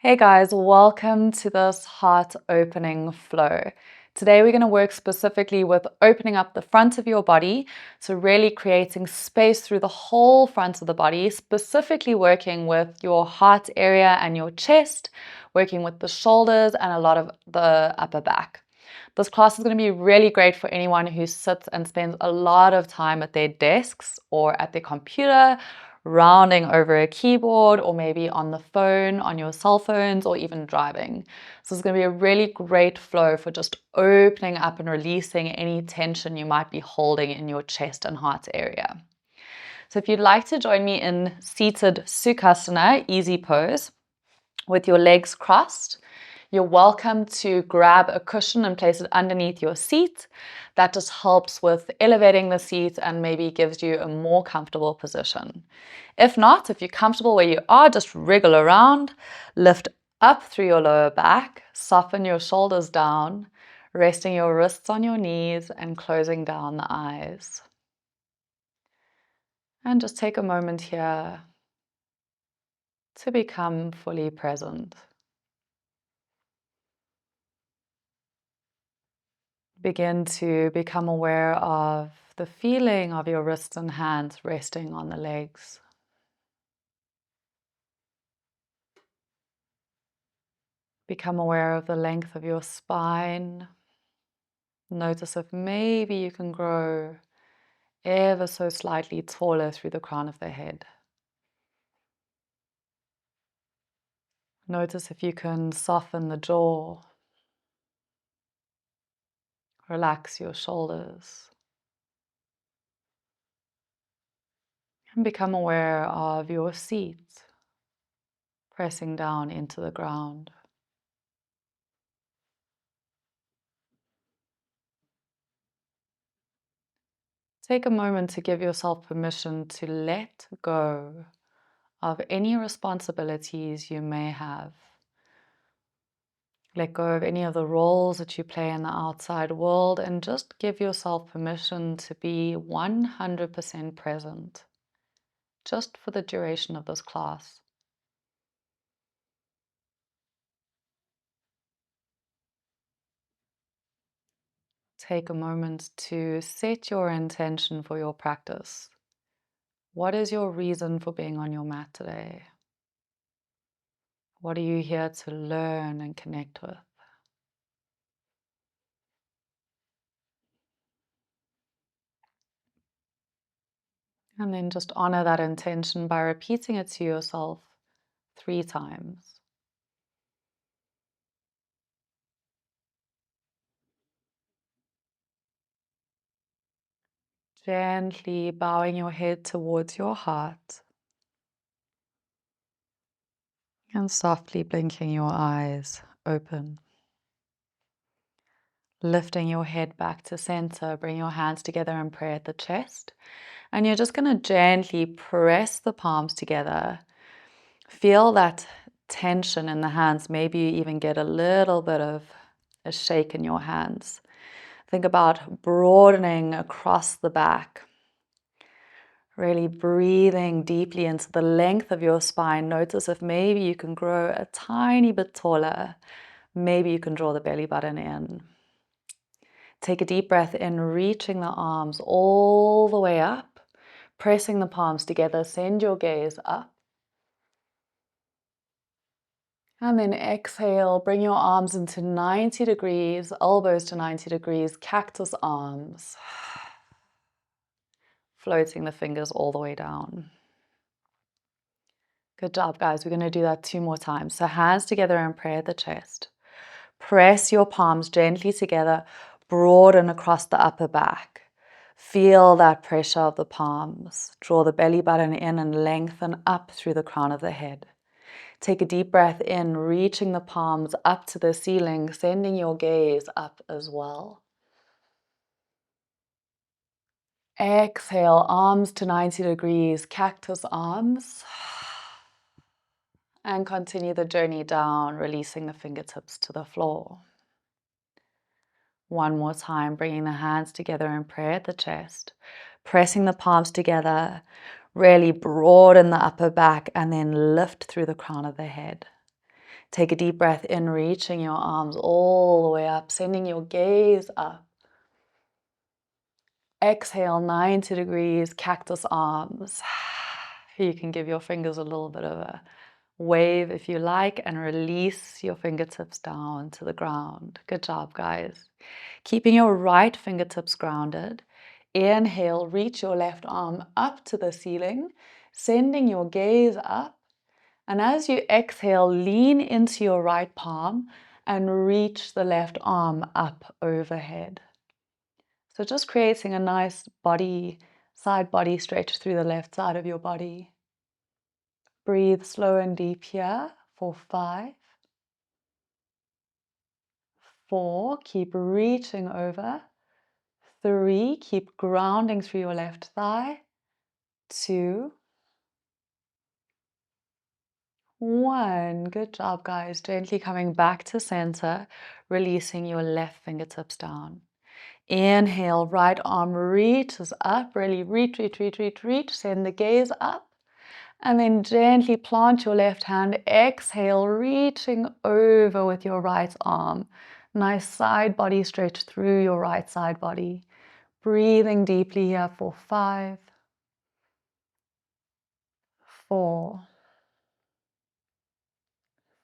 Hey guys, welcome to this heart opening flow. Today we're going to work specifically with opening up the front of your body, so really creating space through the whole front of the body, specifically working with your heart area and your chest, working with the shoulders and a lot of the upper back. This class is going to be really great for anyone who sits and spends a lot of time at their desks or at their computer, rounding over a keyboard, or maybe on the phone, on your cell phones, or even driving. So it's going to be a really great flow for just opening up and releasing any tension you might be holding in your chest and heart area. So if you'd like to join me in seated Sukhasana, easy pose, with your legs crossed, you're welcome to grab a cushion and place it underneath your seat. That just helps with elevating the seat and maybe gives you a more comfortable position. If not, if you're comfortable where you are, just wriggle around, lift up through your lower back, soften your shoulders down, resting your wrists on your knees and closing down the eyes. And just take a moment here to become fully present. Begin to become aware of the feeling of your wrists and hands resting on the legs. Become aware of the length of your spine. Notice if maybe you can grow ever so slightly taller through the crown of the head. Notice if you can soften the jaw. Relax your shoulders. And become aware of your seat, pressing down into the ground. Take a moment to give yourself permission to let go of any responsibilities you may have. Let go of any of the roles that you play in the outside world and just give yourself permission to be 100% present, just for the duration of this class. Take a moment to set your intention for your practice. What is your reason for being on your mat today? What are you here to learn and connect with? And then just honor that intention by repeating it to yourself 3 times. Gently bowing your head towards your heart and softly blinking your eyes open. Lifting your head back to center, bring your hands together in prayer at the chest. And you're just going to gently press the palms together. Feel that tension in the hands. Maybe you even get a little bit of a shake in your hands. Think about broadening across the back. Really breathing deeply into the length of your spine. Notice if maybe you can grow a tiny bit taller. Maybe you can draw the belly button in. Take a deep breath in, reaching the arms all the way up, pressing the palms together. Send your gaze up. And then exhale, bring your arms into 90 degrees, elbows to 90 degrees, cactus arms. Floating the fingers all the way down. Good job, guys. We're going to do that 2 more times. So hands together in prayer at the chest. Press your palms gently together, broaden across the upper back. Feel that pressure of the palms. Draw the belly button in and lengthen up through the crown of the head. Take a deep breath in, reaching the palms up to the ceiling, sending your gaze up as well. Exhale, arms to 90 degrees, cactus arms. And continue the journey down, releasing the fingertips to the floor. One more time, bringing the hands together in prayer at the chest, pressing the palms together, really broaden the upper back and then lift through the crown of the head. Take a deep breath in, reaching your arms all the way up, sending your gaze up. Exhale, 90 degrees, cactus arms. You can give your fingers a little bit of a wave if you like, and release your fingertips down to the ground. Good job, guys. Keeping your right fingertips grounded. Inhale, reach your left arm up to the ceiling, sending your gaze up. And as you exhale, lean into your right palm and reach the left arm up overhead. So just creating a nice side body stretch through the left side of your body. Breathe slow and deep here for 5, 4, keep reaching over. 3, keep grounding through your left thigh. 2, 1. Good job, guys. Gently coming back to center, releasing your left fingertips down. Inhale, right arm reaches up, really reach, send the gaze up. And then gently plant your left hand, exhale, reaching over with your right arm. Nice side body stretch through your right side body. Breathing deeply here for 5, 4,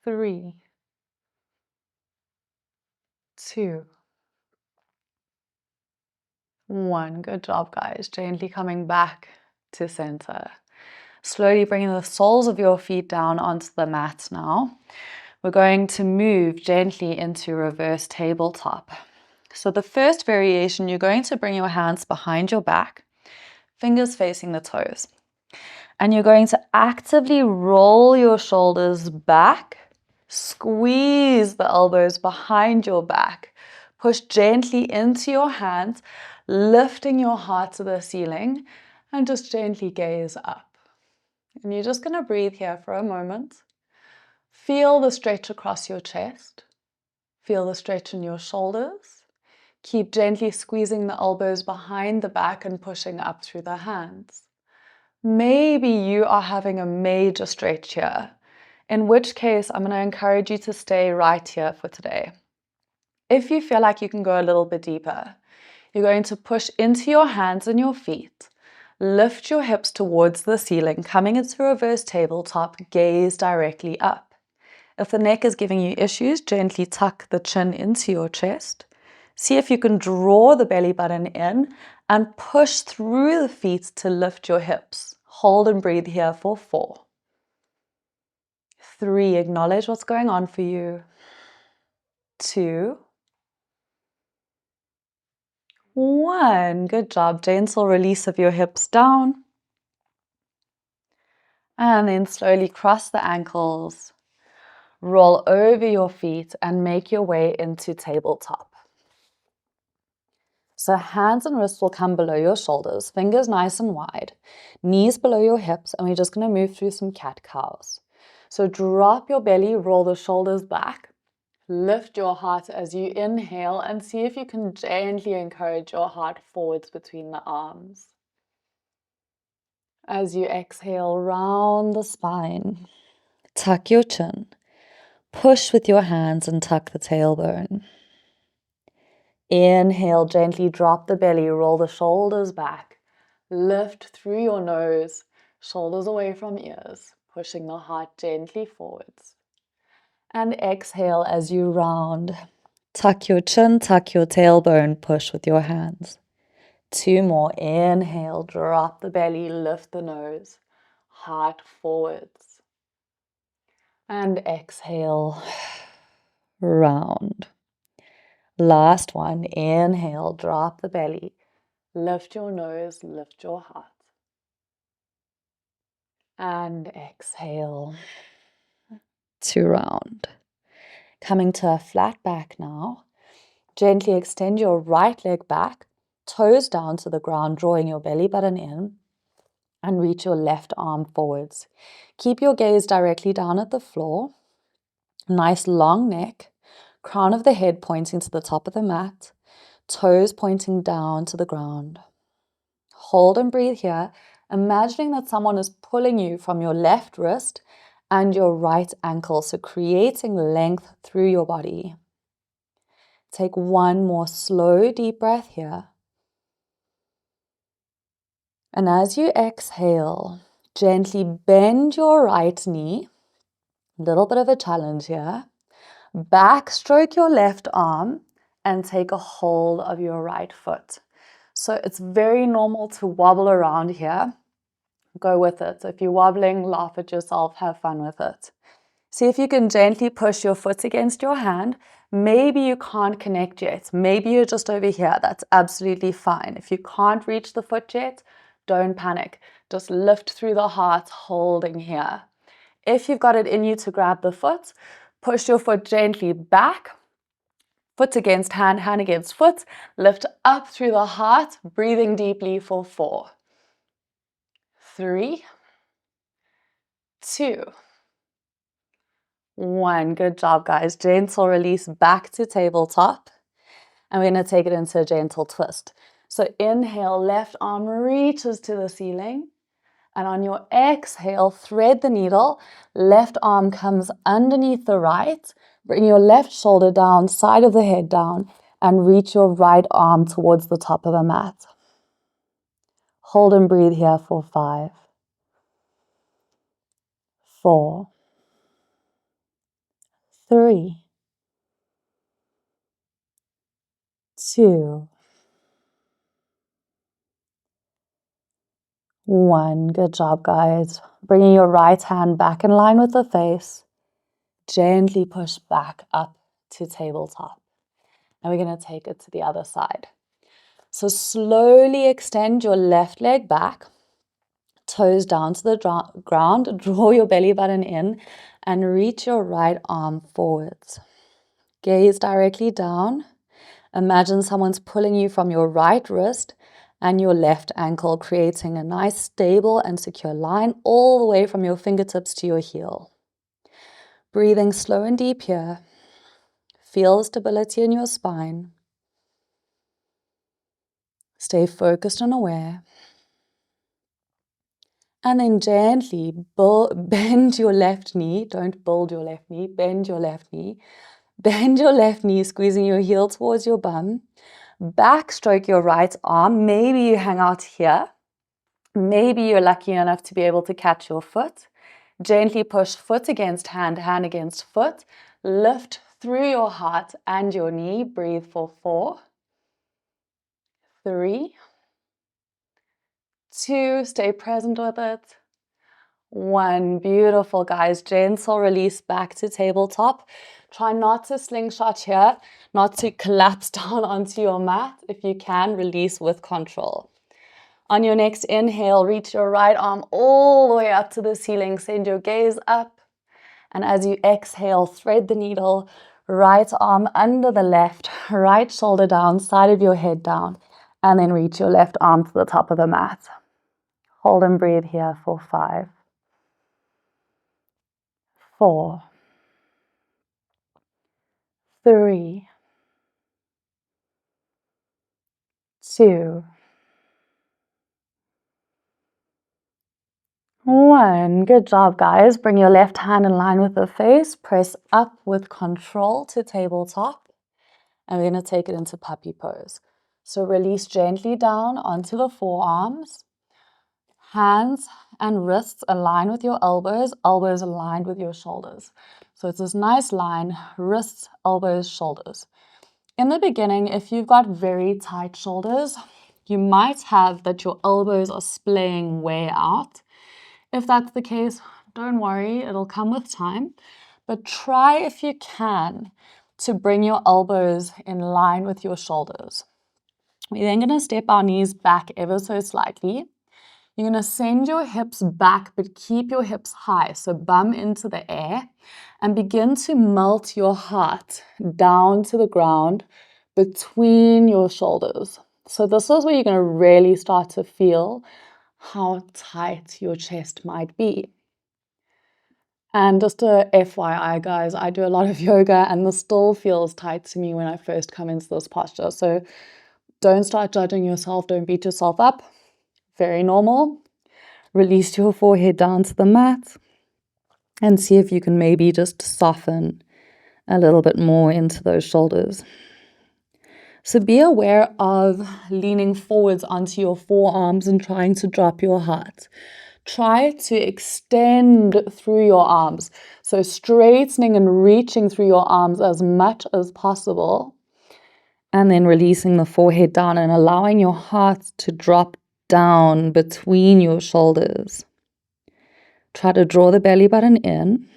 3, 2, 1. Good job, guys. Gently coming back to center. Slowly bringing the soles of your feet down onto the mat now. We're going to move gently into reverse tabletop. So the first variation, you're going to bring your hands behind your back, fingers facing the toes. And you're going to actively roll your shoulders back, squeeze the elbows behind your back, push gently into your hands, lifting your heart to the ceiling, and just gently gaze up. And you're just going to breathe here for a moment. Feel the stretch across your chest. Feel the stretch in your shoulders. Keep gently squeezing the elbows behind the back and pushing up through the hands. Maybe you are having a major stretch here, in which case I'm going to encourage you to stay right here for today. If you feel like you can go a little bit deeper, you're going to push into your hands and your feet. Lift your hips towards the ceiling, coming into reverse tabletop, gaze directly up. If the neck is giving you issues, gently tuck the chin into your chest. See if you can draw the belly button in and push through the feet to lift your hips. Hold and breathe here for 4, 3, acknowledge what's going on for you. 2, 1, good job. Gentle release of your hips down. And then slowly cross the ankles, roll over your feet and make your way into tabletop. So hands and wrists will come below your shoulders, fingers nice and wide, knees below your hips, and we're just going to move through some cat-cows. So drop your belly, roll the shoulders back, lift your heart as you inhale, and see if you can gently encourage your heart forwards between the arms. As you exhale, round the spine, tuck your chin, push with your hands and tuck the tailbone. Inhale, gently drop the belly, roll the shoulders back, lift through your nose, shoulders away from ears, pushing the heart gently forwards. And exhale as you round. Tuck your chin, tuck your tailbone, push with your hands. 2 more. Inhale, drop the belly, lift the nose, heart forwards. And exhale, round. Last one. Inhale, drop the belly, lift your nose, lift your heart. And exhale to round. Coming to a flat back now. Gently extend your right leg back, toes down to the ground, drawing your belly button in, and reach your left arm forwards. Keep your gaze directly down at the floor. Nice long neck, crown of the head pointing to the top of the mat, toes pointing down to the ground. Hold and breathe here, imagining that someone is pulling you from your left wrist and your right ankle. So creating length through your body. Take one more slow, deep breath here. And as you exhale, gently bend your right knee. Little bit of a challenge here. Backstroke your left arm and take a hold of your right foot. So it's very normal to wobble around here. Go with it. So if you're wobbling, laugh at yourself, have fun with it. See if you can gently push your foot against your hand. Maybe you can't connect yet. Maybe you're just over here. That's absolutely fine. If you can't reach the foot yet, don't panic. Just lift through the heart, holding here. If you've got it in you to grab the foot, push your foot gently back. Foot against hand, hand against foot. Lift up through the heart, breathing deeply for 4, 3, 2, 1. Good job, guys. Gentle release back to tabletop. And we're going to take it into a gentle twist. So inhale, left arm reaches to the ceiling. And on your exhale, thread the needle. Left arm comes underneath the right. Bring your left shoulder down, side of the head down, and reach your right arm towards the top of the mat. Hold and breathe here for 5, 4, 3, 2, 1. Good job, guys. Bringing your right hand back in line with the face. Gently push back up to tabletop. And we're going to take it to the other side. So slowly extend your left leg back, toes down to the ground, draw your belly button in, and reach your right arm forwards. Gaze directly down. Imagine someone's pulling you from your right wrist and your left ankle, creating a nice, stable, and secure line all the way from your fingertips to your heel. Breathing slow and deep here. Feel the stability in your spine. Stay focused and aware. And then gently bend your left knee. Don't build your left knee. Bend your left knee. Bend your left knee, squeezing your heel towards your bum. Backstroke your right arm. Maybe you hang out here. Maybe you're lucky enough to be able to catch your foot. Gently push foot against hand, hand against foot. Lift through your heart and your knee. Breathe for 4, 3, 2. Stay present with it. 1. Beautiful, guys. Gentle release back to tabletop. Try not to slingshot here, not to collapse down onto your mat. If you can, release with control. On your next inhale, reach your right arm all the way up to the ceiling. Send your gaze up. And as you exhale, thread the needle. Right arm under the left, right shoulder down, side of your head down. And then reach your left arm to the top of the mat. Hold and breathe here for 5, 4, 3, 2, 1. Good job, guys. Bring your left hand in line with the face. Press up with control to tabletop. And we're going to take it into puppy pose. So release gently down onto the forearms. Hands and wrists align with your elbows. Elbows aligned with your shoulders. So it's this nice line, wrists, elbows, shoulders. In the beginning, if you've got very tight shoulders, you might have that your elbows are splaying way out. If that's the case, don't worry, it'll come with time. But try, if you can, to bring your elbows in line with your shoulders. We're then going to step our knees back ever so slightly. You're going to send your hips back, but keep your hips high. So bum into the air and begin to melt your heart down to the ground between your shoulders. So this is where you're going to really start to feel how tight your chest might be. And just a FYI, guys, I do a lot of yoga and this still feels tight to me when I first come into this posture. So don't start judging yourself. Don't beat yourself up. Very normal. Release your forehead down to the mat. And see if you can maybe just soften a little bit more into those shoulders. So be aware of leaning forwards onto your forearms and trying to drop your heart. Try to extend through your arms. So straightening and reaching through your arms as much as possible. And then releasing the forehead down and allowing your heart to drop down between your shoulders. Try to draw the belly button in.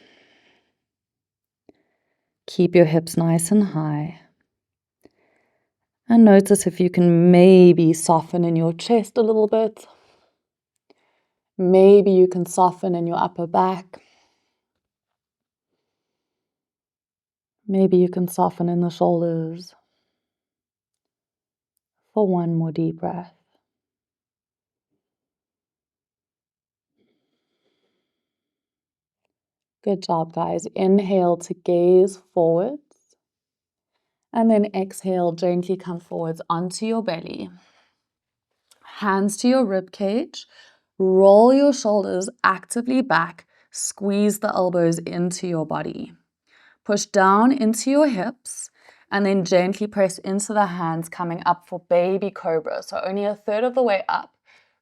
Keep your hips nice and high. And notice if you can maybe soften in your chest a little bit. Maybe you can soften in your upper back. Maybe you can soften in the shoulders. For one more deep breath. Good job, guys. Inhale to gaze forwards. And then exhale, gently come forwards onto your belly. Hands to your rib cage. Roll your shoulders actively back. Squeeze the elbows into your body. Push down into your hips. And then gently press into the hands, coming up for baby cobra. So only a third of the way up.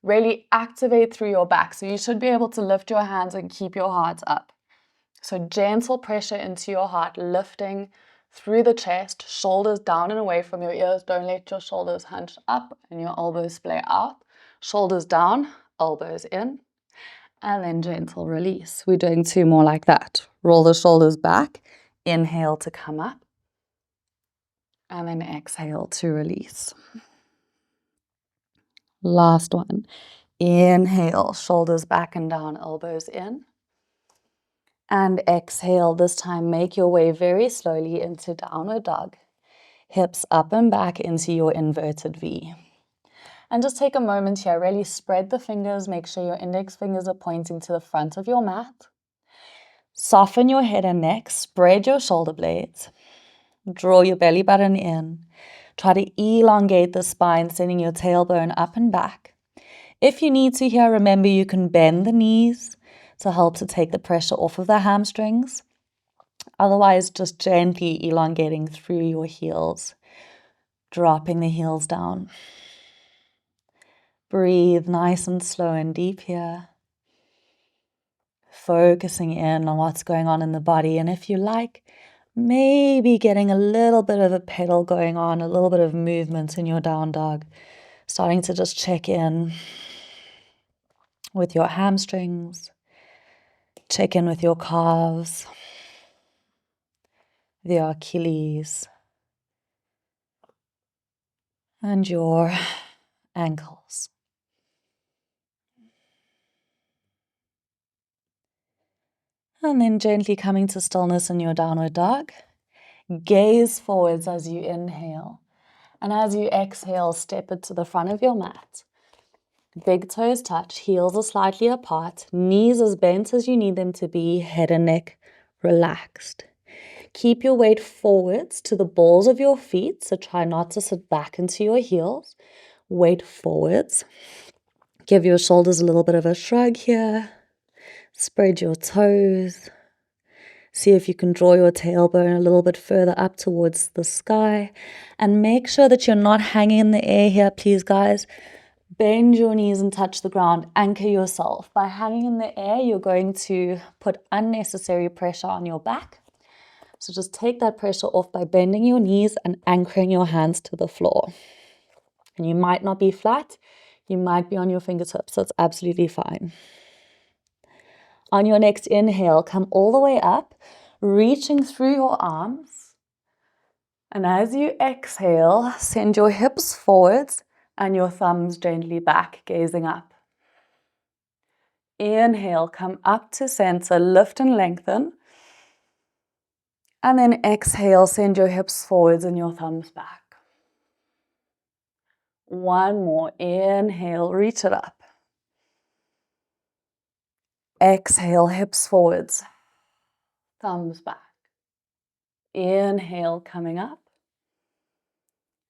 Really activate through your back. So you should be able to lift your hands and keep your heart up. So gentle pressure into your heart, lifting through the chest, shoulders down and away from your ears. Don't let your shoulders hunch up and your elbows splay out. Shoulders down, elbows in, and then gentle release. We're doing two more like that. Roll the shoulders back, inhale to come up, and then exhale to release. Last one. Inhale, shoulders back and down, elbows in. And exhale, this time make your way very slowly into downward dog. Hips up and back into your inverted V. And just take a moment here, really spread the fingers, make sure your index fingers are pointing to the front of your mat. Soften your head and neck, spread your shoulder blades. Draw your belly button in. Try to elongate the spine, sending your tailbone up and back. If you need to here, remember you can bend the knees to help to take the pressure off of the hamstrings. Otherwise, just gently elongating through your heels, dropping the heels down. Breathe nice and slow and deep here. Focusing in on what's going on in the body. And if you like, maybe getting a little bit of a pedal going on, a little bit of movement in your down dog. Starting to just check in with your hamstrings. Check in with your calves, the Achilles, and your ankles. And then gently coming to stillness in your downward dog. Gaze forwards as you inhale. And as you exhale, step it to the front of your mat. Big toes touch, heels are slightly apart, knees as bent as you need them to be, head and neck relaxed. Keep your weight forwards to the balls of your feet, so try not to sit back into your heels. Weight forwards. Give your shoulders a little bit of a shrug here. Spread your toes. See if you can draw your tailbone a little bit further up towards the sky. And make sure that you're not hanging in the air here, please, guys. Bend your knees and touch the ground. Anchor yourself. By hanging in the air, you're going to put unnecessary pressure on your back. So just take that pressure off by bending your knees and anchoring your hands to the floor. And you might not be flat. You might be on your fingertips. So it's absolutely fine. On your next inhale, come all the way up, reaching through your arms. And as you exhale, send your hips forwards and your thumbs gently back, gazing up. Inhale, come up to center, lift and lengthen. And then exhale, send your hips forwards and your thumbs back. One more. Inhale, reach it up. Exhale, hips forwards, thumbs back. Inhale, coming up.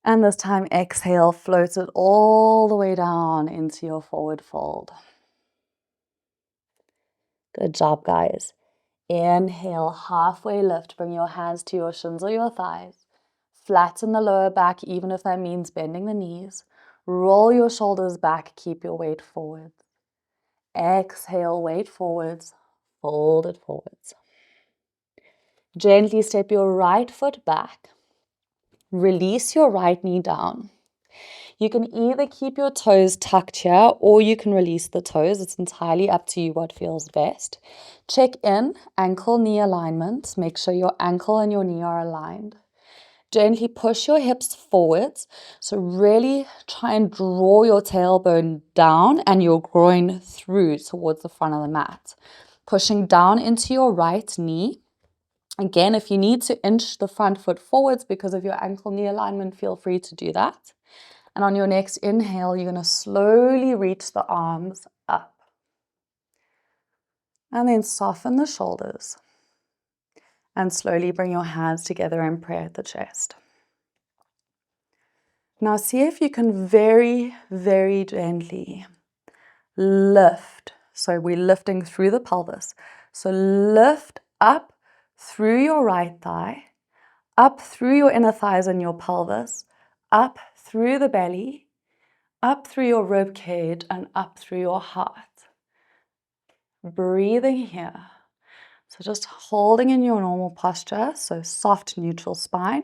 And this time, exhale, float it all the way down into your forward fold. Good job, guys. Inhale, halfway lift. Bring your hands to your shins or your thighs. Flatten the lower back, even if that means bending the knees. Roll your shoulders back. Keep your weight forward. Exhale, weight forwards. Fold it forwards. Gently step your right foot back. Release your right knee down. You can either keep your toes tucked here or you can release the toes. It's entirely up to you what feels best. Check in, ankle-knee alignment. Make sure your ankle and your knee are aligned. Gently push your hips forwards. So really try and draw your tailbone down and your groin through towards the front of the mat. Pushing down into your right knee. Again, if you need to inch the front foot forwards because of your ankle-knee alignment, feel free to do that. And on your next inhale, you're going to slowly reach the arms up. And then soften the shoulders. And slowly bring your hands together and pray at the chest. Now see if you can very, very gently lift. So we're lifting through the pelvis. So lift up through your right thigh, up through your inner thighs and your pelvis, up through the belly, up through your rib cage and up through your heart. Breathing here. So just holding in your normal posture, so soft, neutral spine,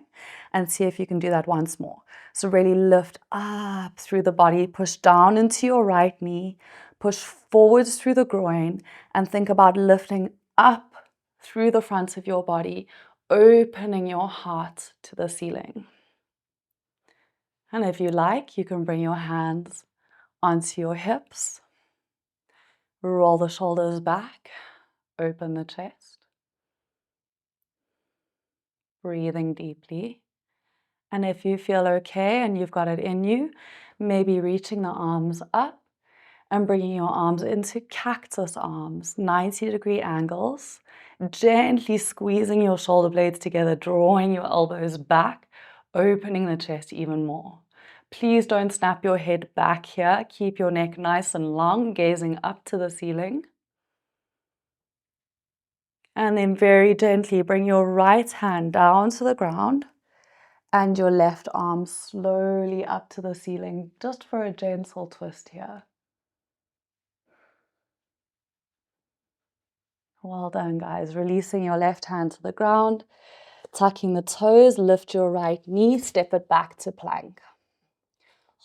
and see if you can do that once more. So really lift up through the body, push down into your right knee, push forwards through the groin, and think about lifting up through the front of your body, opening your heart to the ceiling. And if you like, you can bring your hands onto your hips, roll the shoulders back, open the chest. Breathing deeply. And if you feel okay and you've got it in you, maybe reaching the arms up and bringing your arms into cactus arms, 90-degree angles, gently squeezing your shoulder blades together, drawing your elbows back, opening the chest even more. Please don't snap your head back here. Keep your neck nice and long, gazing up to the ceiling. And then very gently bring your right hand down to the ground and your left arm slowly up to the ceiling, just for a gentle twist here. Well done, guys. Releasing your left hand to the ground, tucking the toes, lift your right knee, step it back to plank.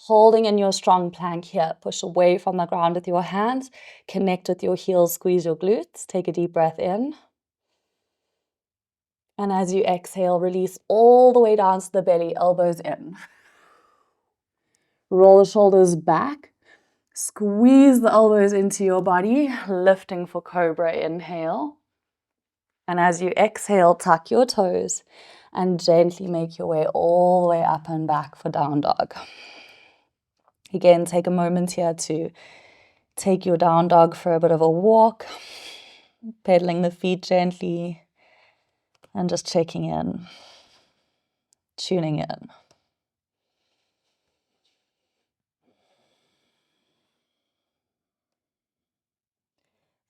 Holding in your strong plank here, push away from the ground with your hands, connect with your heels, squeeze your glutes, take a deep breath in. And as you exhale, release all the way down to the belly, elbows in. Roll the shoulders back, squeeze the elbows into your body, lifting for cobra, inhale. And as you exhale, tuck your toes and gently make your way all the way up and back for down dog. Again, take a moment here to take your down dog for a bit of a walk, pedaling the feet gently and just checking in, tuning in.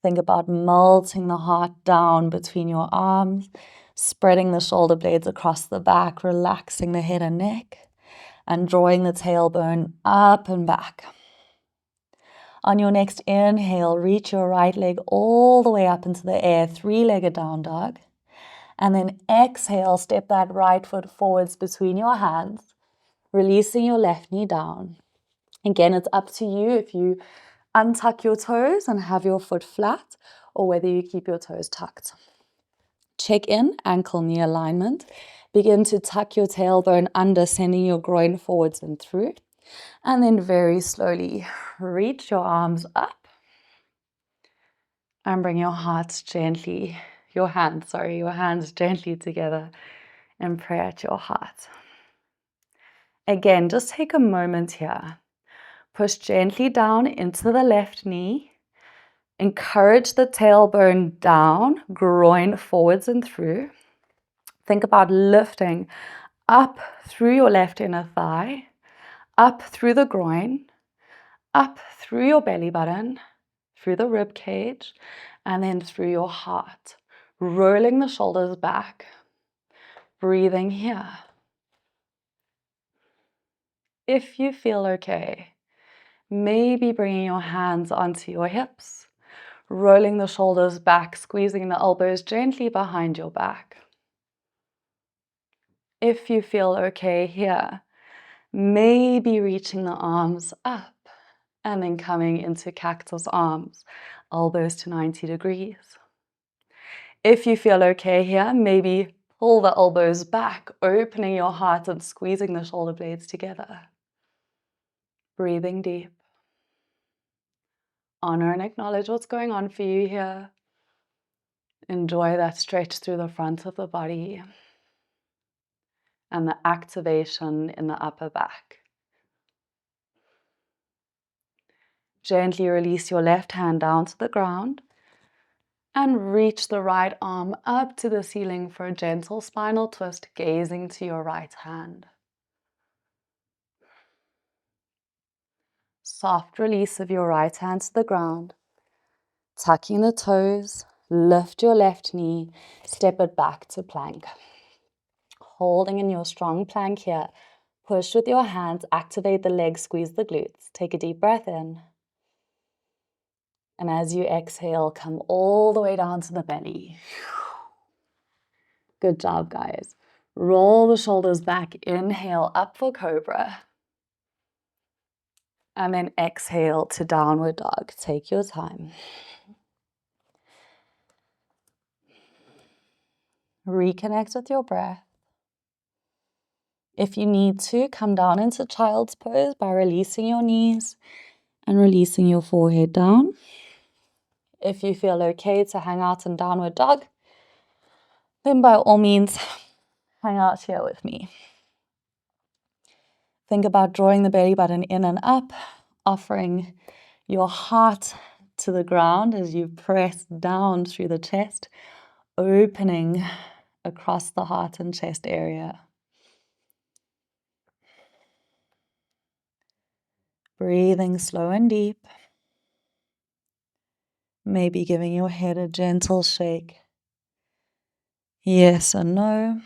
Think about melting the heart down between your arms, spreading the shoulder blades across the back, relaxing the head and neck, and drawing the tailbone up and back. On your next inhale, reach your right leg all the way up into the air, three-legged down dog. And then exhale, step that right foot forwards between your hands, releasing your left knee down. Again, it's up to you if you untuck your toes and have your foot flat or whether you keep your toes tucked. Check in, ankle knee alignment. Begin to tuck your tailbone under, sending your groin forwards and through. And then very slowly reach your arms up and bring your hands gently together and pray at your heart. Again, just take a moment here. Push gently down into the left knee. Encourage the tailbone down, groin forwards and through. Think about lifting up through your left inner thigh, up through the groin, up through your belly button, through the rib cage, and then through your heart. Rolling the shoulders back, breathing here. If you feel okay, maybe bringing your hands onto your hips, rolling the shoulders back, squeezing the elbows gently behind your back. If you feel okay here, maybe reaching the arms up and then coming into cactus arms, elbows to 90 degrees. If you feel okay here, maybe pull the elbows back, opening your heart and squeezing the shoulder blades together. Breathing deep. Honor and acknowledge what's going on for you here. Enjoy that stretch through the front of the body and the activation in the upper back. Gently release your left hand down to the ground and reach the right arm up to the ceiling for a gentle spinal twist, gazing to your right hand. Soft release of your right hand to the ground. Tucking the toes, lift your left knee, step it back to plank. Holding in your strong plank here, push with your hands, activate the legs, squeeze the glutes. Take a deep breath in. And as you exhale, come all the way down to the belly. Good job, guys. Roll the shoulders back, inhale up for cobra. And then exhale to downward dog. Take your time. Reconnect with your breath. If you need to, come down into child's pose by releasing your knees and releasing your forehead down. If you feel okay to hang out in downward dog, then by all means, hang out here with me. Think about drawing the belly button in and up, offering your heart to the ground as you press down through the chest, opening across the heart and chest area. Breathing slow and deep. Maybe giving your head a gentle shake. Yes or no.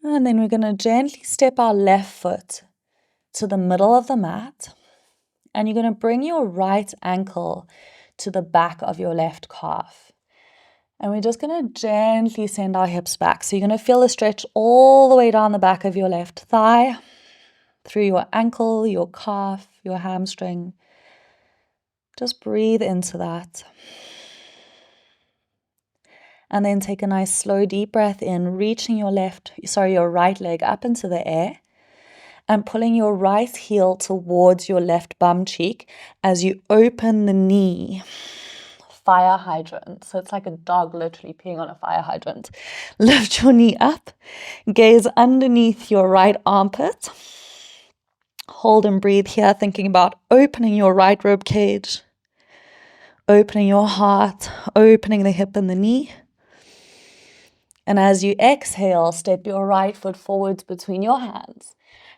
And then we're going to gently step our left foot to the middle of the mat. And you're going to bring your right ankle to the back of your left calf. And we're just going to gently send our hips back. So you're going to feel the stretch all the way down the back of your left thigh, through your ankle, your calf, your hamstring. Just breathe into that. And then take a nice slow deep breath in, reaching your right leg up into the air and pulling your right heel towards your left bum cheek as you open the knee. Fire hydrant. So it's like a dog literally peeing on a fire hydrant. Lift your knee up, gaze underneath your right armpit. Hold and breathe here, thinking about opening your right rib cage, opening your heart, opening the hip and the knee. And as you exhale, step your right foot forwards between your hands.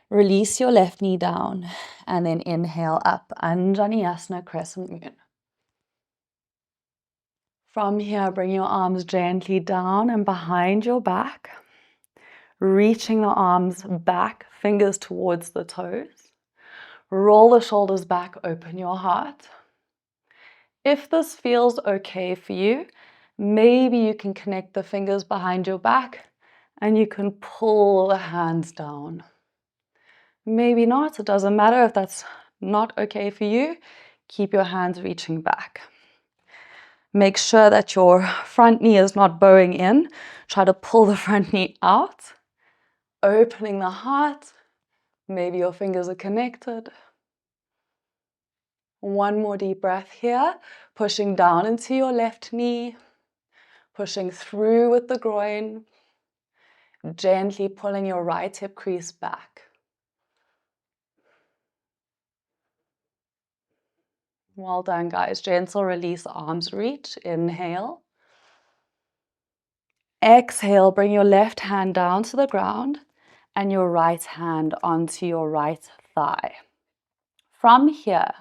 Release your left knee down and then inhale up, Anjaneyasana, crescent moon. From here, bring your arms gently down and behind your back, reaching the arms back, fingers towards the toes. Roll the shoulders back, open your heart. If this feels okay for you, maybe you can connect the fingers behind your back and you can pull the hands down. Maybe not, it doesn't matter if that's not okay for you. Keep your hands reaching back. Make sure that your front knee is not bowing in. Try to pull the front knee out, opening the heart. Maybe your fingers are connected. One more deep breath here, pushing down into your left knee, pushing through with the groin, gently pulling your right hip crease back. Well done, guys. Gentle release, arms reach. Inhale. Exhale, bring your left hand down to the ground and your right hand onto your right thigh. From here,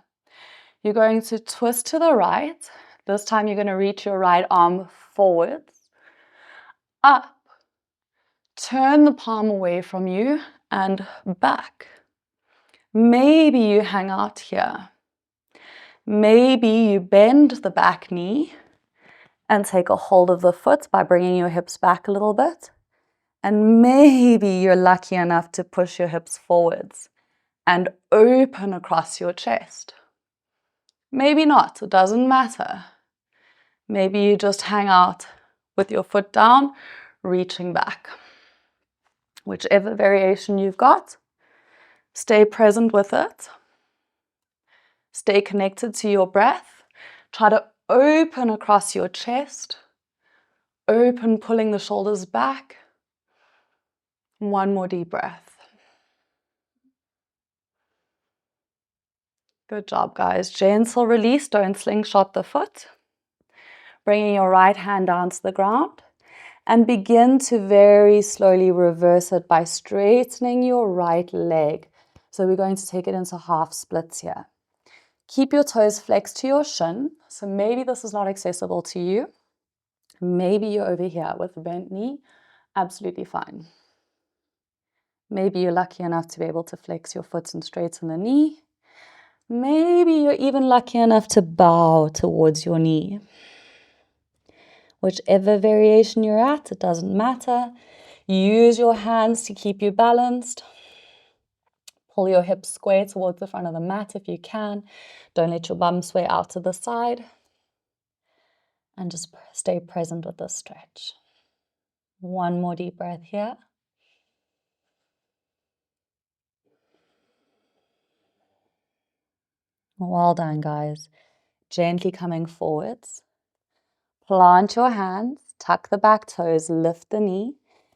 you're going to twist to the right, This time you're going to reach your right arm forwards, up, turn the palm away from you and back. Maybe you hang out here. Maybe you bend the back knee and take a hold of the foot by bringing your hips back a little bit. And maybe you're lucky enough to push your hips forwards and open across your chest. Maybe not, it doesn't matter. Maybe you just hang out with your foot down, reaching back. Whichever variation you've got, stay present with it. Stay connected to your breath. Try to open across your chest. Open, pulling the shoulders back. One more deep breath. Good job, guys. Gentle release, don't slingshot the foot. Bringing your right hand down to the ground and begin to very slowly reverse it by straightening your right leg. So we're going to take it into half splits here. Keep your toes flexed to your shin. So maybe this is not accessible to you. Maybe you're over here with a bent knee. Absolutely fine. Maybe you're lucky enough to be able to flex your foot and straighten the knee. Maybe you're even lucky enough to bow towards your knee. Whichever variation you're at, it doesn't matter. Use your hands to keep you balanced. Pull your hips square towards the front of the mat if you can. Don't let your bum sway out to the side. And just stay present with this stretch. One more deep breath here. Well done, guys. Gently coming forwards. Plant your hands, tuck the back toes, lift the knee,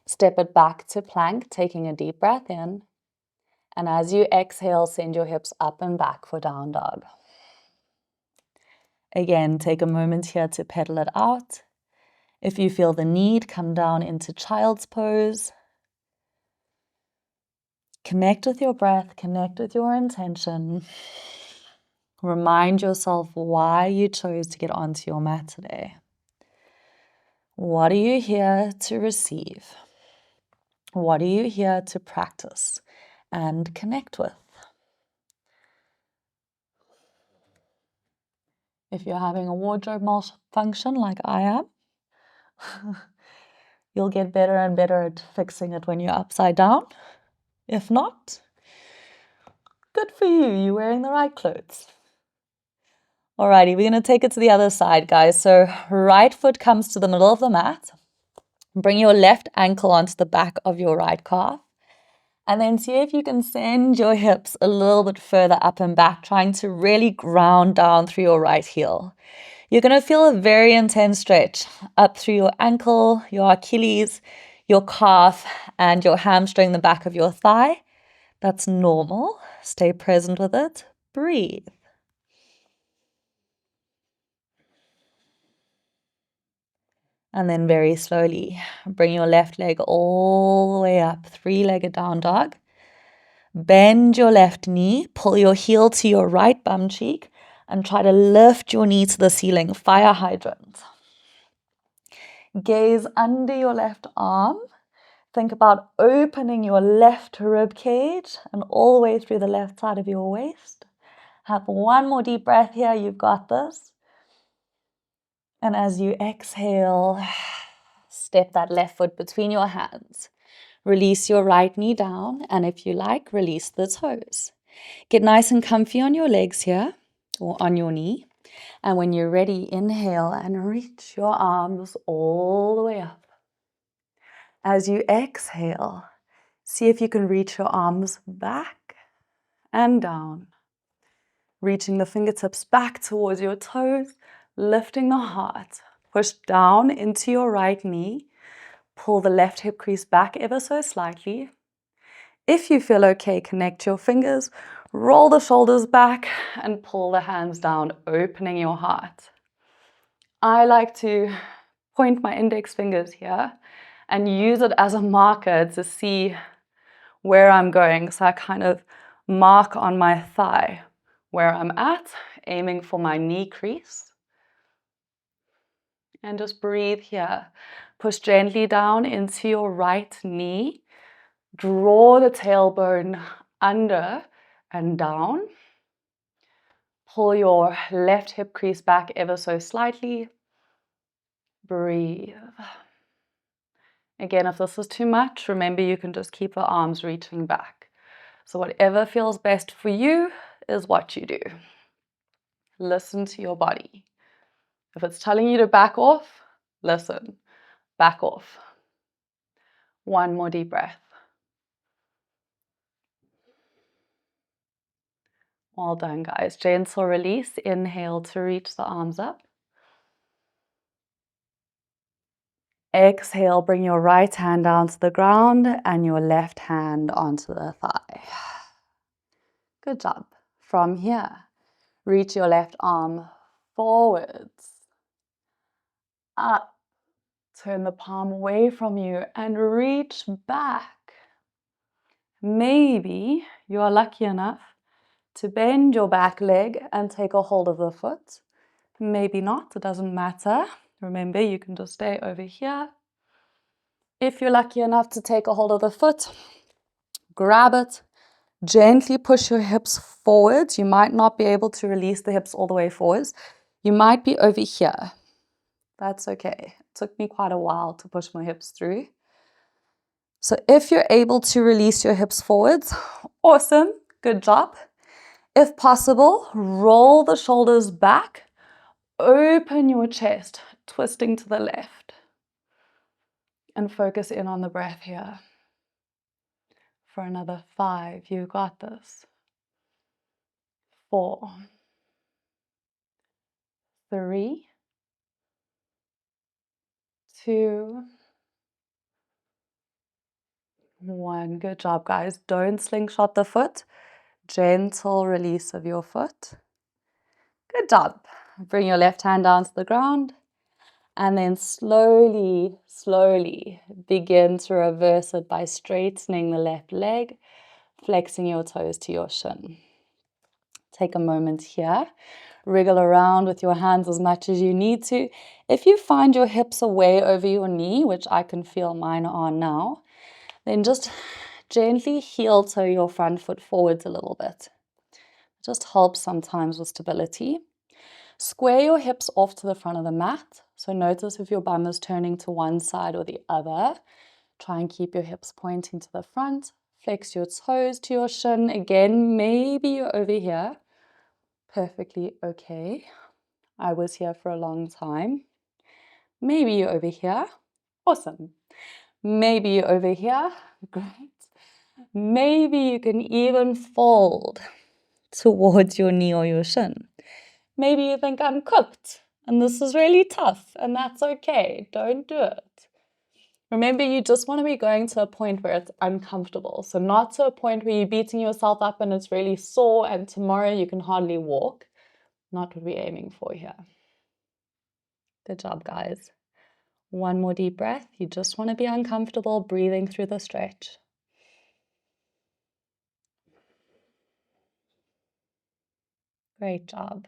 step it back to plank, taking a deep breath in. And as you exhale, send your hips up and back for down dog. Again, take a moment here to pedal it out. If you feel the need, come down into child's pose. Connect with your breath, connect with your intention. Remind yourself why you chose to get onto your mat today. What are you here to receive? What are you here to practice and connect with? If you're having a wardrobe malfunction like I am, you'll get better and better at fixing it when you're upside down. If not, good for you, you're wearing the right clothes. Alrighty, we're going to take it to the other side, guys. So right foot comes to the middle of the mat. Bring your left ankle onto the back of your right calf. And then see if you can send your hips a little bit further up and back, trying to really ground down through your right heel. You're going to feel a very intense stretch up through your ankle, your Achilles, your calf, and your hamstring, the back of your thigh. That's normal. Stay present with it. Breathe. And then very slowly, bring your left leg all the way up, three-legged down dog. Bend your left knee, pull your heel to your right bum cheek, and try to lift your knee to the ceiling, fire hydrant. Gaze under your left arm. Think about opening your left rib cage and all the way through the left side of your waist. Have one more deep breath here, you've got this. And as you exhale, step that left foot between your hands. Release your right knee down, and if you like, release the toes. Get nice and comfy on your legs here, or on your knee. And when you're ready, inhale and reach your arms all the way up. As you exhale, see if you can reach your arms back and down. Reaching the fingertips back towards your toes, lifting the heart. Push down into your right knee. Pull the left hip crease back ever so slightly. If you feel okay, connect your fingers, roll the shoulders back, and pull the hands down, opening your heart. I like to point my index fingers here and use it as a marker to see where I'm going. So I kind of mark on my thigh where I'm at, aiming for my knee crease. And just breathe here. Push gently down into your right knee. Draw the tailbone under and down. Pull your left hip crease back ever so slightly. Breathe. Again, if this is too much, remember you can just keep the arms reaching back. So whatever feels best for you is what you do. Listen to your body. If it's telling you to back off, listen. Back off. One more deep breath. Well done, guys. Gentle release. Inhale to reach the arms up. Exhale, bring your right hand down to the ground and your left hand onto the thigh. Good job. From here, reach your left arm forwards, up. Turn the palm away from you and reach back. Maybe you are lucky enough to bend your back leg and take a hold of the foot. Maybe not, it doesn't matter. Remember, you can just stay over here. If you're lucky enough to take a hold of the foot, grab it, gently push your hips forward. You might not be able to release the hips all the way forwards. You might be over here. That's okay. It took me quite a while to push my hips through. So if you're able to release your hips forwards, awesome, good job. If possible, roll the shoulders back, open your chest, twisting to the left. And focus in on the breath here. For another 5, you got this. 4, 3, 2, 1. Good job, guys. Don't slingshot the foot. Gentle release of your foot. Good job. Bring your left hand down to the ground. And then slowly, slowly begin to reverse it by straightening the left leg, flexing your toes to your shin. Take a moment here. Wriggle around with your hands as much as you need to. If you find your hips are way over your knee, which I can feel mine are now, then just gently heel toe your front foot forwards a little bit. It just helps sometimes with stability. Square your hips off to the front of the mat. So notice if your bum is turning to one side or the other. Try and keep your hips pointing to the front. Flex your toes to your shin. Again, maybe you're over here. Perfectly okay. I was here for a long time. Maybe you're over here. Awesome. Maybe you're over here. Great. Maybe you can even fold towards your knee or your shin. Maybe you think I'm cooked and this is really tough, and that's okay. Don't do it. Remember, you just want to be going to a point where it's uncomfortable. So not to a point where you're beating yourself up and it's really sore and tomorrow you can hardly walk. Not what we're aiming for here. Good job, guys. One more deep breath. You just want to be uncomfortable breathing through the stretch. Great job.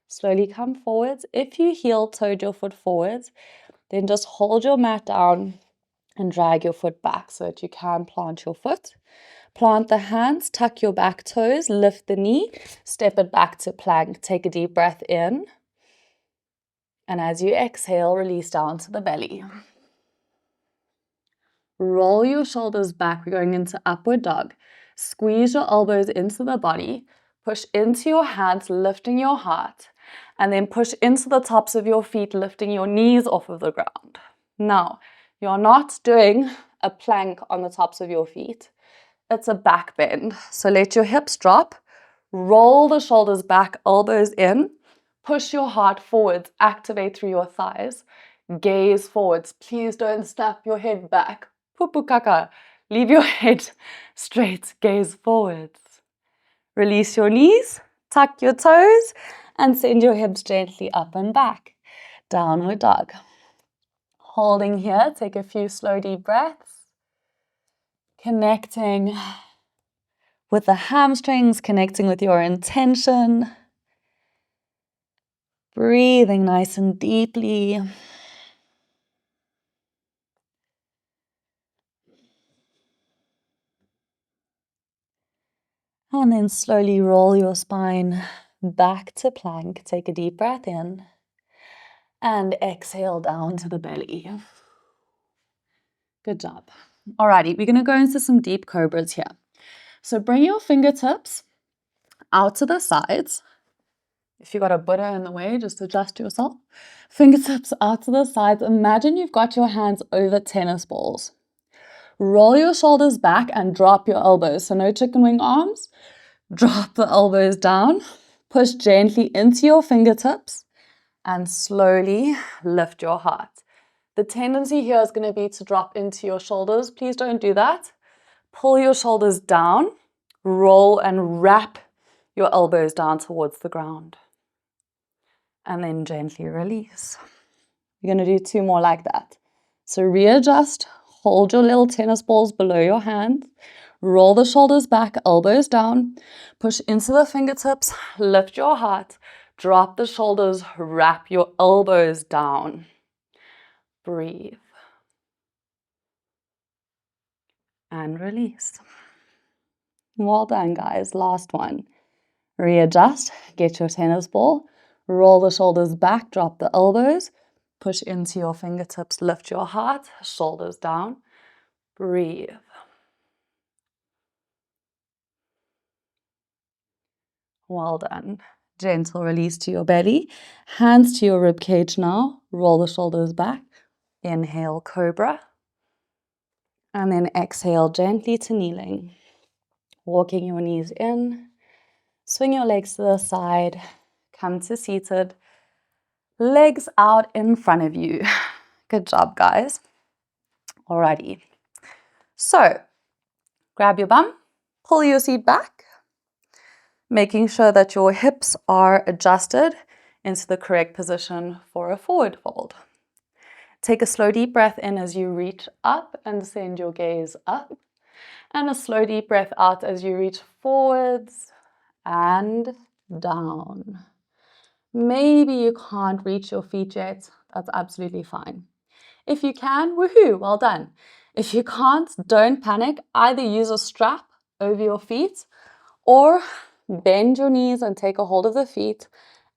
Slowly come forwards. If you heel-toed your foot forwards, then just hold your mat down and drag your foot back so that you can plant your foot. Plant the hands, tuck your back toes, lift the knee, step it back to plank. Take a deep breath in. And as you exhale, release down to the belly. Roll your shoulders back. We're going into upward dog. Squeeze your elbows into the body. Push into your hands, lifting your heart. And then push into the tops of your feet, lifting your knees off of the ground. Now, you're not doing a plank on the tops of your feet. It's a back bend. So let your hips drop. Roll the shoulders back, elbows in. Push your heart forwards. Activate through your thighs. Gaze forwards. Please don't snap your head back. Pupu kaka. Leave your head straight. Gaze forwards. Release your knees. Tuck your toes. And send your hips gently up and back. Downward dog. Holding here. Take a few slow deep breaths. Connecting with the hamstrings. Connecting with your intention. Breathing nice and deeply. And then slowly roll your spine back to plank. Take a deep breath in and exhale down to the belly. Good job. Alrighty, we're going to go into some deep cobras here. So bring your fingertips out to the sides. If you got a Buddha in the way, just adjust yourself. Fingertips out to the sides. Imagine you've got your hands over tennis balls. Roll your shoulders back and drop your elbows. So no chicken wing arms. Drop the elbows down. Push gently into your fingertips and slowly lift your heart. The tendency here is going to be to drop into your shoulders. Please don't do that. Pull your shoulders down, roll and wrap your elbows down towards the ground. And then gently release. You're going to do 2 more like that. So readjust, hold your little tennis balls below your hands, roll the shoulders back, elbows down, push into the fingertips, lift your heart, drop the shoulders, wrap your elbows down. Breathe. And release. Well done, guys. Last one. Readjust, get your tennis ball, roll the shoulders back, drop the elbows, push into your fingertips, lift your heart, shoulders down, breathe. Well done. Gentle release to your belly, hands to your rib cage now, roll the shoulders back, inhale cobra, and then exhale gently to kneeling, walking your knees in, swing your legs to the side, come to seated, legs out in front of you. Good job, guys. Alrighty. So, grab your bum, pull your seat back, making sure that your hips are adjusted into the correct position for a forward fold. Take a slow deep breath in as you reach up and send your gaze up, and a slow deep breath out as you reach forwards and down. Maybe you can't reach your feet yet. That's absolutely fine. If you can, woohoo, well done. If you can't, don't panic. Either use a strap over your feet or bend your knees and take a hold of the feet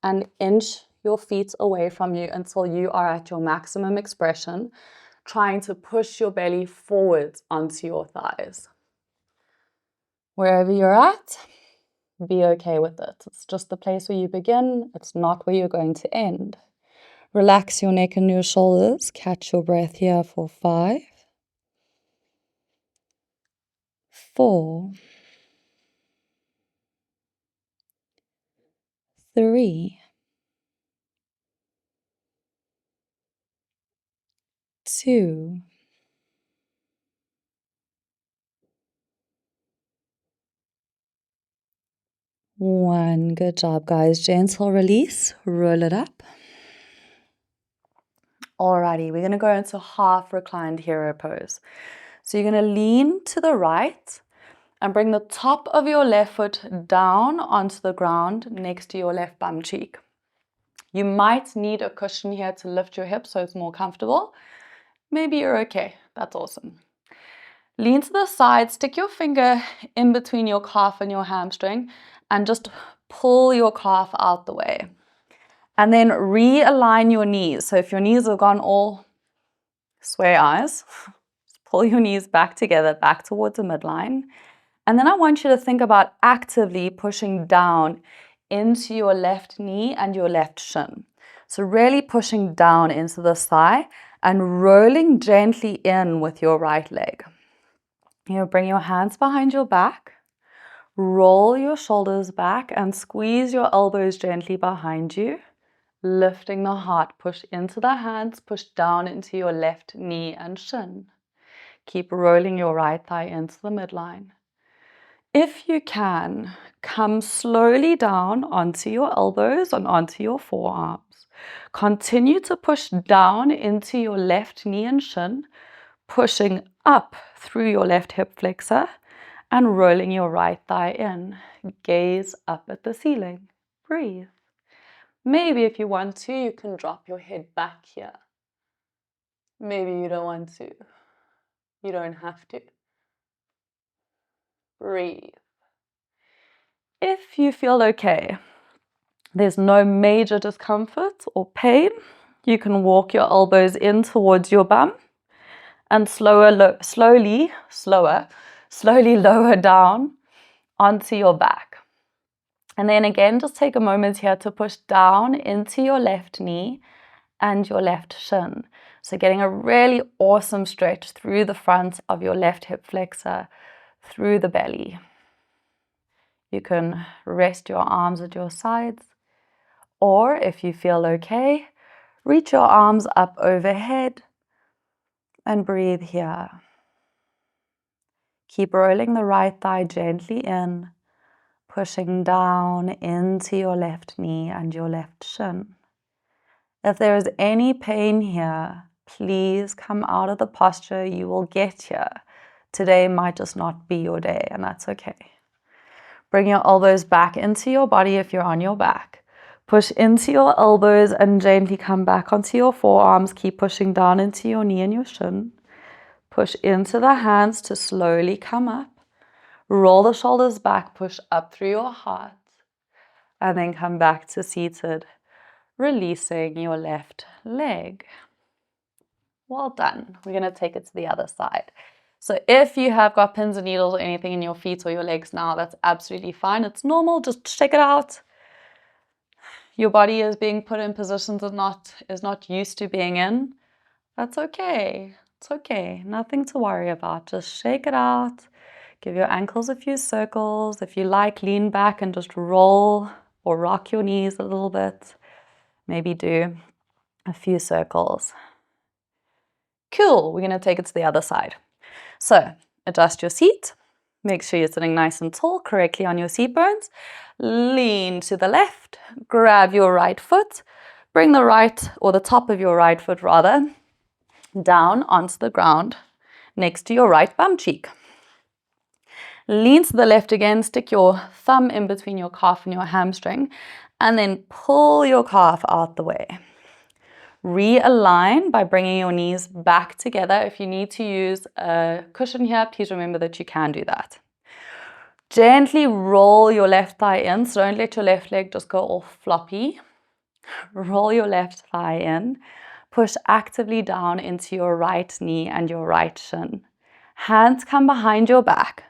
and inch your feet away from you until you are at your maximum expression, trying to push your belly forward onto your thighs. Wherever you're at, be okay with it. It's just the place where you begin. It's not where you're going to end. Relax your neck and your shoulders. Catch your breath here for 5, 4, 3, 2, 1. Good job, guys. Gentle release. Roll it up. Alrighty, we're going to go into half reclined hero pose. So you're going to lean to the right and bring the top of your left foot down onto the ground next to your left bum cheek. You might need a cushion here to lift your hips so it's more comfortable. Maybe you're okay. That's awesome. Lean to the side, stick your finger in between your calf and your hamstring and just pull your calf out the way. And then realign your knees. So if your knees have gone all sway eyes, pull your knees back together, back towards the midline. And then I want you to think about actively pushing down into your left knee and your left shin. So really pushing down into the thigh and rolling gently in with your right leg. You bring your hands behind your back, roll your shoulders back and squeeze your elbows gently behind you. Lifting the heart, push into the hands, push down into your left knee and shin. Keep rolling your right thigh into the midline. If you can, come slowly down onto your elbows and onto your forearms. Continue to push down into your left knee and shin, pushing up through your left hip flexor and rolling your right thigh in. Gaze up at the ceiling. Breathe. Maybe if you want to, you can drop your head back here. Maybe you don't want to. You don't have to. Breathe. If you feel okay, there's no major discomfort or pain, you can walk your elbows in towards your bum and slowly lower down onto your back. And then again, just take a moment here to push down into your left knee and your left shin. So getting a really awesome stretch through the front of your left hip flexor, through the belly. You can rest your arms at your sides, or if you feel okay, reach your arms up overhead and breathe here. Keep rolling the right thigh gently in, pushing down into your left knee and your left shin. If there is any pain here, please come out of the posture. You will get here. Today might just not be your day, and that's okay. Bring your elbows back into your body if you're on your back. Push into your elbows and gently come back onto your forearms. Keep pushing down into your knee and your shin. Push into the hands to slowly come up. Roll the shoulders back, push up through your heart, and then come back to seated, releasing your left leg. Well done. We're going to take it to the other side. So if you have got pins and needles or anything in your feet or your legs now, that's absolutely fine. It's normal. Just shake it out. Your body is being put in positions it is not used to being in. That's okay. It's okay. Nothing to worry about. Just shake it out. Give your ankles a few circles. If you like, lean back and just roll or rock your knees a little bit. Maybe do a few circles. Cool. We're going to take it to the other side. So adjust your seat. Make sure you're sitting nice and tall, correctly on your seat bones. Lean to the left. Grab your right foot. Bring the right, or the top of your right foot rather, down onto the ground next to your right bum cheek. Lean to the left again. Stick your thumb in between your calf and your hamstring, and then pull your calf out the way. Realign by bringing your knees back together. If you need to use a cushion here, please remember that you can do that. Gently roll your left thigh in, so don't let your left leg just go all floppy. Roll your left thigh in. Push actively down into your right knee and your right shin. Hands come behind your back.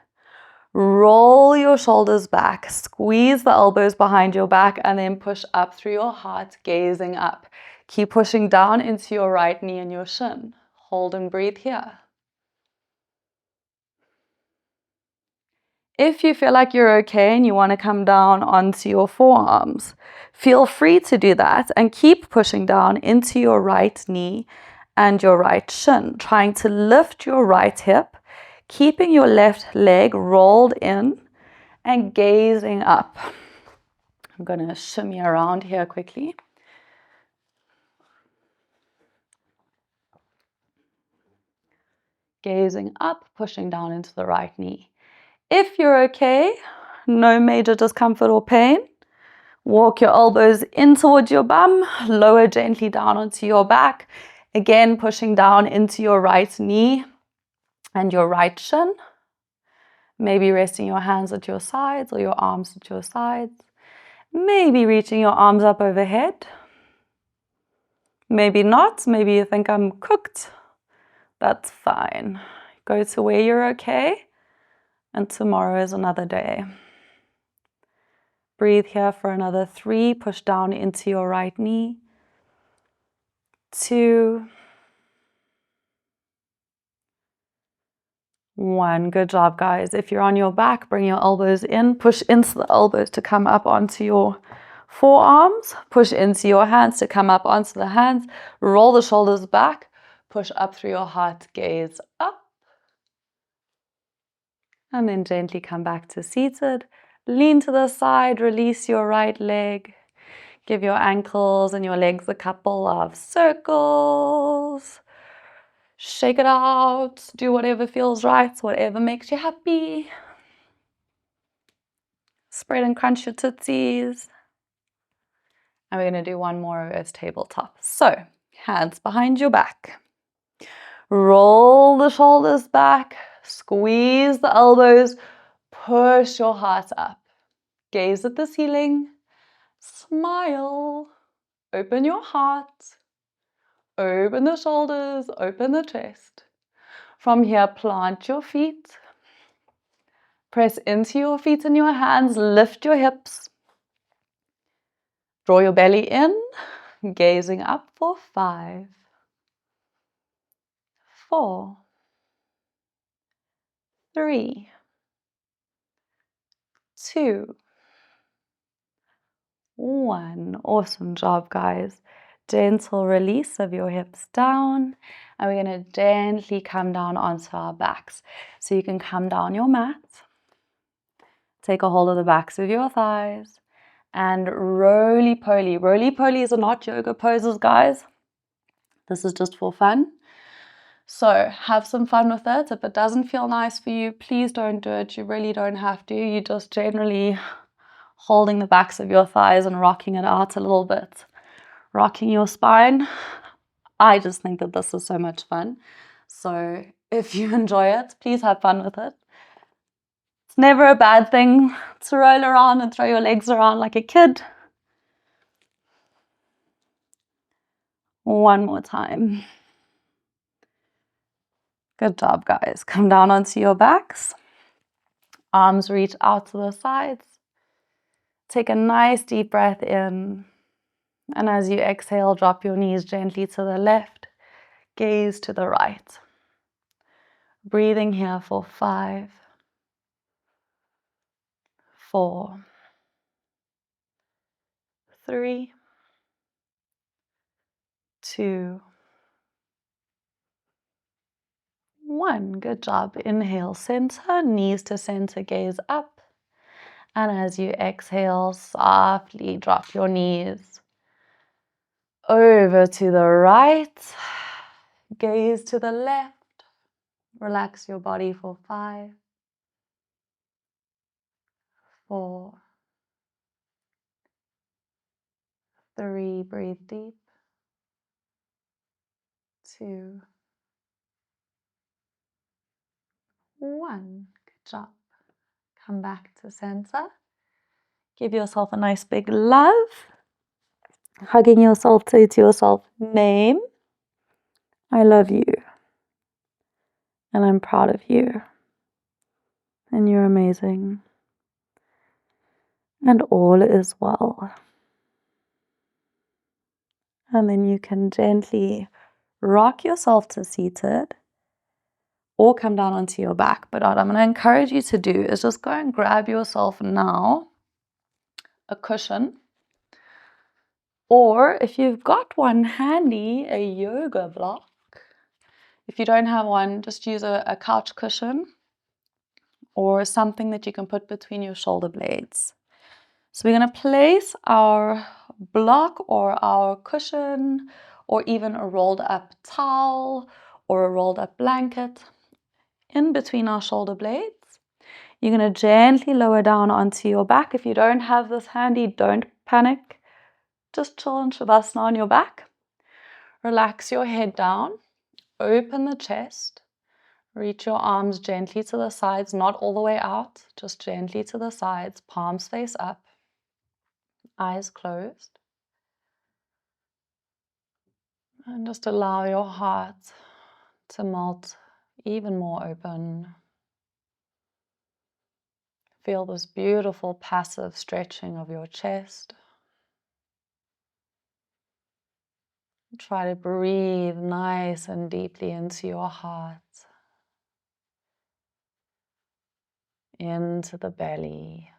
Roll your shoulders back. Squeeze the elbows behind your back and then push up through your heart, gazing up. Keep pushing down into your right knee and your shin. Hold and breathe here. If you feel like you're okay and you want to come down onto your forearms, feel free to do that and keep pushing down into your right knee and your right shin, trying to lift your right hip, keeping your left leg rolled in and gazing up. I'm going to shimmy around here quickly. Gazing up, pushing down into the right knee. If you're okay, no major discomfort or pain, walk your elbows in towards your bum, lower gently down onto your back. Again, pushing down into your right knee and your right shin. Maybe resting your hands at your sides or your arms at your sides. Maybe reaching your arms up overhead. Maybe not. Maybe you think I'm cooked. That's fine. Go to where you're okay. And tomorrow is another day. Breathe here for another 3. Push down into your right knee. 2. 1. Good job, guys. If you're on your back, bring your elbows in. Push into the elbows to come up onto your forearms. Push into your hands to come up onto the hands. Roll the shoulders back. Push up through your heart. Gaze up. And then gently come back to seated. Lean to the side. Release your right leg. Give your ankles and your legs a couple of circles. Shake it out. Do whatever feels right, whatever makes you happy. Spread and crunch your tootsies. And we're going to do one more reverse tabletop. So, hands behind your back. Roll the shoulders back. Squeeze the elbows. Push your heart up. Gaze at the ceiling. Smile. Open your heart. Open the shoulders. Open the chest. From here, plant your feet. Press into your feet and your hands. Lift your hips. Draw your belly in. Gazing up for 5, 4, 3, 2, 1. Awesome job, guys. Gentle release of your hips down. And we're going to gently come down onto our backs. So you can come down your mat. Take a hold of the backs of your thighs. And roly-poly. Roly-polies are not yoga poses, guys. This is just for fun. So have some fun with it. If it doesn't feel nice for you, please don't do it. You really don't have to. You're just generally holding the backs of your thighs and rocking it out a little bit. Rocking your spine. I just think that this is so much fun. So if you enjoy it, please have fun with it. It's never a bad thing to roll around and throw your legs around like a kid. One more time. Good job, guys. Come down onto your backs. Arms reach out to the sides. Take a nice deep breath in. And as you exhale, drop your knees gently to the left. Gaze to the right. Breathing here for 5, 4, 3, 2, 1. Good job. Inhale, center, knees to center, gaze up. And as you exhale, softly drop your knees over to the right. Gaze to the left. Relax your body for 5, 4, 3. Breathe deep. 2, 1. Good job. Come back to center. Give yourself a nice big love. Hugging yourself, say to yourself, name, I love you. And I'm proud of you. And you're amazing. And all is well. And then you can gently rock yourself to seated or come down onto your back. But what I'm going to encourage you to do is just go and grab yourself now a cushion. Or if you've got one handy, a yoga block. If you don't have one, just use a couch cushion or something that you can put between your shoulder blades. So we're going to place our block or our cushion or even a rolled up towel or a rolled up blanket in between our shoulder blades. You're going to gently lower down onto your back. If you don't have this handy, don't panic. Just chill in Shavasana on your back. Relax your head down. Open the chest. Reach your arms gently to the sides, not all the way out, just gently to the sides, palms face up, eyes closed. And just allow your heart to melt even more open. Feel this beautiful passive stretching of your chest. Try to breathe nice and deeply into your heart, into the belly.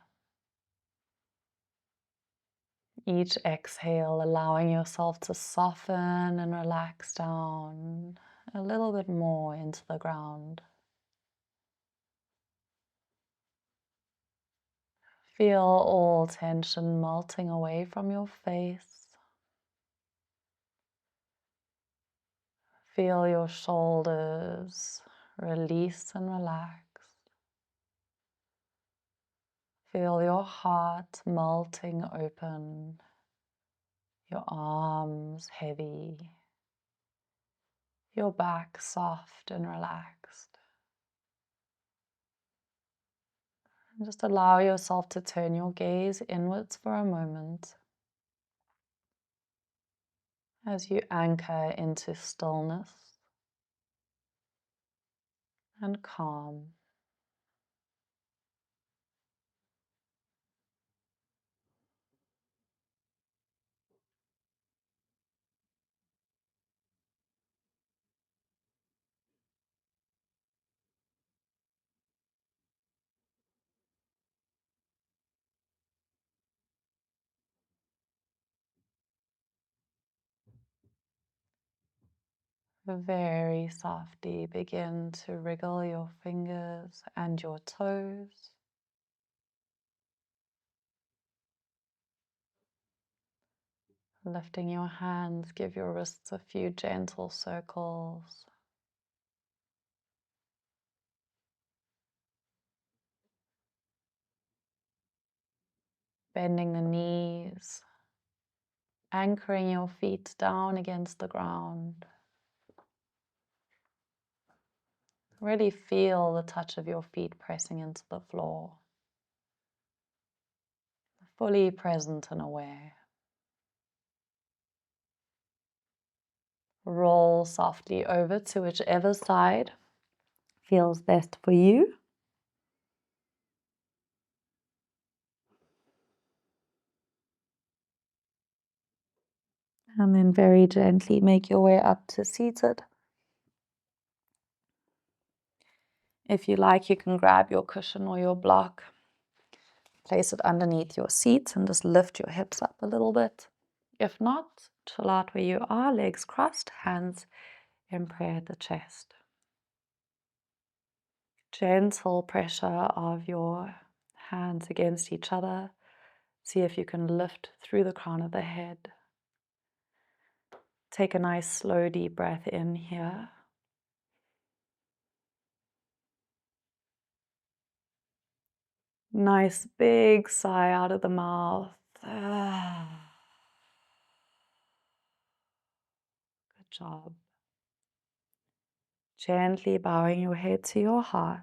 Each exhale, allowing yourself to soften and relax down a little bit more into the ground. Feel all tension melting away from your face. Feel your shoulders release and relax. Feel your heart melting open. Your arms heavy. Your back soft and relaxed. And just allow yourself to turn your gaze inwards for a moment as you anchor into stillness and calm. Very softly begin to wriggle your fingers and your toes. Lifting your hands, give your wrists a few gentle circles. Bending the knees, anchoring your feet down against the ground. Really feel the touch of your feet pressing into the floor. Fully present and aware. Roll softly over to whichever side feels best for you. And then very gently make your way up to seated. If you like, you can grab your cushion or your block, place it underneath your seat and just lift your hips up a little bit. If not, chill out where you are, legs crossed, hands in prayer at the chest. Gentle pressure of your hands against each other. See if you can lift through the crown of the head. Take a nice slow deep breath in here. Nice big sigh out of the mouth. Good job. Gently bowing your head to your heart.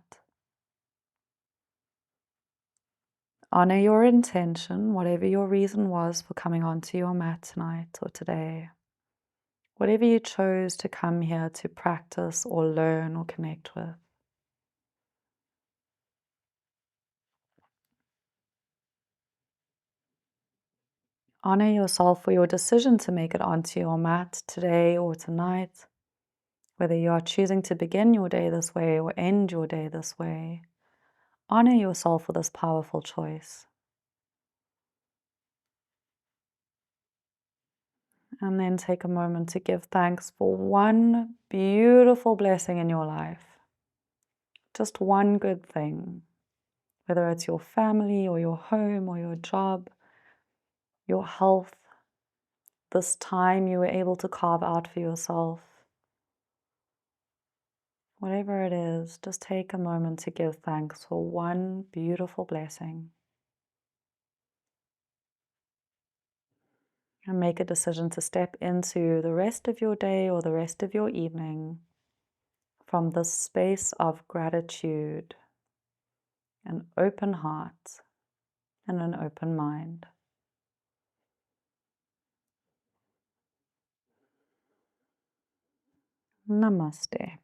Honor your intention, whatever your reason was for coming onto your mat tonight or today. Whatever you chose to come here to practice or learn or connect with. Honor yourself for your decision to make it onto your mat today or tonight. Whether you are choosing to begin your day this way or end your day this way. Honor yourself for this powerful choice. And then take a moment to give thanks for one beautiful blessing in your life. Just one good thing. Whether it's your family or your home or your job, your health, this time you were able to carve out for yourself. Whatever it is, just take a moment to give thanks for one beautiful blessing. And make a decision to step into the rest of your day or the rest of your evening from this space of gratitude, an open heart, and an open mind. Namaste.